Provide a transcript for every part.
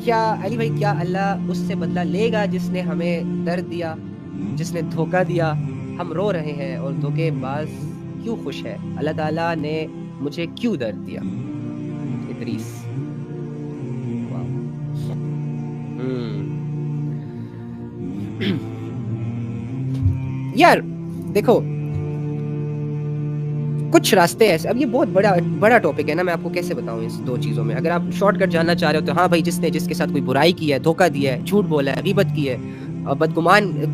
کیا علی بھائی کیا اللہ اس سے بدلہ لے گا جس نے ہمیں درد دیا، جس نے دھوکہ دیا؟ ہم رو رہے ہیں اور دھوکے باز کیوں خوش ہے؟ اللہ تعالیٰ نے مجھے کیوں درد دیا؟ ادریس یار دیکھو کچھ راستے ایسے، اب یہ بہت بڑا ٹاپک ہے نا، میں آپ کو کیسے بتاؤں اس دو چیزوں میں. اگر آپ شارٹ کٹ جاننا چاہ رہے ہو تو ہاں بھائی، جس کے ساتھ کوئی برائی کی ہے، دھوکہ دیا ہے، جھوٹ بولا ہے، غیبت کی ہے،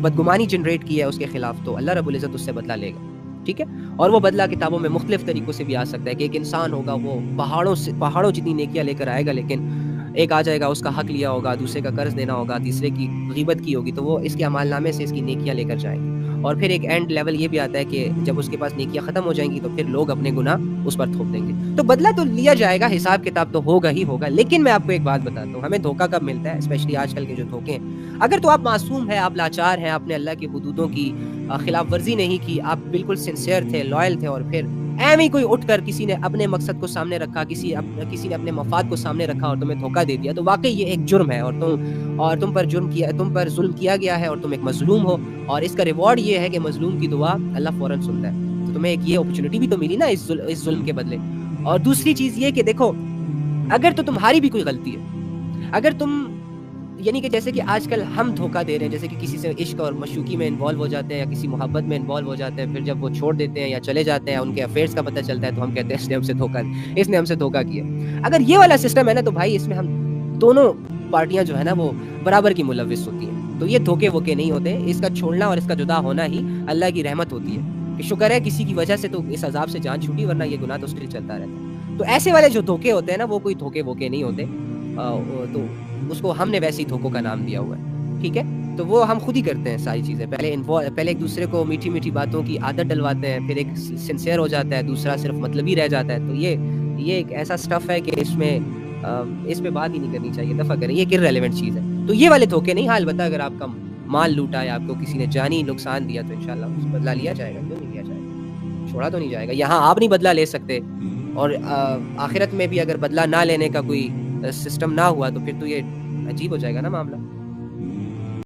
بدگمانی جنریٹ کی ہے اس کے خلاف، تو اللہ رب العزت اس سے بدلہ لے گا. ٹھیک ہے، اور وہ بدلہ کتابوں میں مختلف طریقوں سے بھی آ سکتا ہے کہ ایک انسان ہوگا وہ پہاڑوں جتنی نیکیاں لے کر آئے گا، لیکن ایک آ جائے گا اس کا حق لیا ہوگا، دوسرے کا قرض دینا ہوگا، تیسرے کی غیبت کی ہوگی، تو وہ اس کے اعمال نامے سے اس کی نیکیاں لے کر جائیں گے. اور پھر ایک اینڈ لیول یہ بھی آتا ہے کہ جب اس کے پاس نیکیاں ختم ہو جائیں گی تو پھر لوگ اپنے گناہ اس پر تھوپ دیں گے. تو بدلہ تو لیا جائے گا، حساب کتاب تو ہوگا ہی ہوگا. لیکن میں آپ کو ایک بات بتاتا ہوں، ہمیں دھوکہ کب ملتا ہے، اسپیشلی آج کل کے جو دھوکے ہیں. اگر تو آپ معصوم ہیں، آپ لاچار ہیں، آپ نے اللہ کی حدودوں کی خلاف ورزی نہیں کی، آپ بالکل سنسیئر تھے، لوئل تھے، اور پھر ایم ہی کوئی اٹھ کر کسی نے اپنے مقصد کو سامنے رکھا، کسی نے اپنے مفاد کو سامنے رکھا اور تمہیں دھوکہ دے دیا، تو واقعی یہ ایک جرم ہے، اور تم پر ظلم کیا گیا ہے، اور تم ایک مظلوم ہو. اور اس کا ریوارڈ یہ ہے کہ مظلوم کی دعا اللہ فوراً سنتا ہے. تو تمہیں ایک یہ اپرچونٹی بھی تو ملی نا اس ظلم کے بدلے. اور دوسری چیز یہ کہ دیکھو، اگر تو تمہاری بھی کوئی غلطی ہے، اگر تم یعنی کہ جیسے کہ آج کل ہم دھوکہ دے رہے ہیں، جیسے کہ کسی سے عشق اور مشوقی میں انوالو ہو جاتے ہیں یا کسی محبت میں انوالو ہو جاتے ہیں، پھر جب وہ چھوڑ دیتے ہیں یا چلے جاتے ہیں، ان کے افیئرس کا پتہ چلتا ہے، تو ہم کہتے ہیں اس نے ہم سے دھوکہ کیا. اگر یہ والا سسٹم ہے نا، تو بھائی اس میں ہم دونوں پارٹیاں جو ہے نا وہ برابر کی ملوث ہوتی ہیں. تو یہ دھوکے ووکے نہیں ہوتے، اس کا چھوڑنا اور اس کا جدا ہونا ہی اللہ کی رحمت ہوتی ہے کہ شکر ہے کسی کی وجہ سے تو اس عذاب سے جان چھوٹی، ورنہ یہ گناہ تو اسٹل چلتا رہتا ہے. تو ایسے والے جو دھوکے ہوتے ہیں نا، وہ کوئی دھوکے ووکے نہیں ہوتے. تو اس کو ہم نے ویسے ہی دھوکوں کا نام دیا ہوا ہے. ٹھیک ہے، تو وہ ہم خود ہی کرتے ہیں ساری چیزیں. پہلے ایک دوسرے کو میٹھی میٹھی باتوں کی عادت ڈلواتے ہیں، پھر ایک سنسیئر ہو جاتا ہے، دوسرا صرف مطلبی رہ جاتا ہے. تو یہ ایک ایسا سٹف ہے کہ اس پہ بات ہی نہیں کرنی چاہیے، دفعہ کریں، یہ ایک irrelevant چیز ہے. تو یہ والے دھوکے نہیں. ہاں البتہ اگر آپ کا مال لوٹا ہے، آپ کو کسی نے جانی نقصان دیا، تو انشاءاللہ اس بدلہ لیا جائے گا. کیوں نہیں لیا جائے گا؟ چھوڑا تو نہیں جائے گا. یہاں آپ نہیں بدلہ لے سکتے، اور آخرت میں بھی اگر بدلہ نہ لینے کا کوئی سسٹم نہ ہوا تو پھر تو یہ عجیب ہو جائے گا نا معاملہ.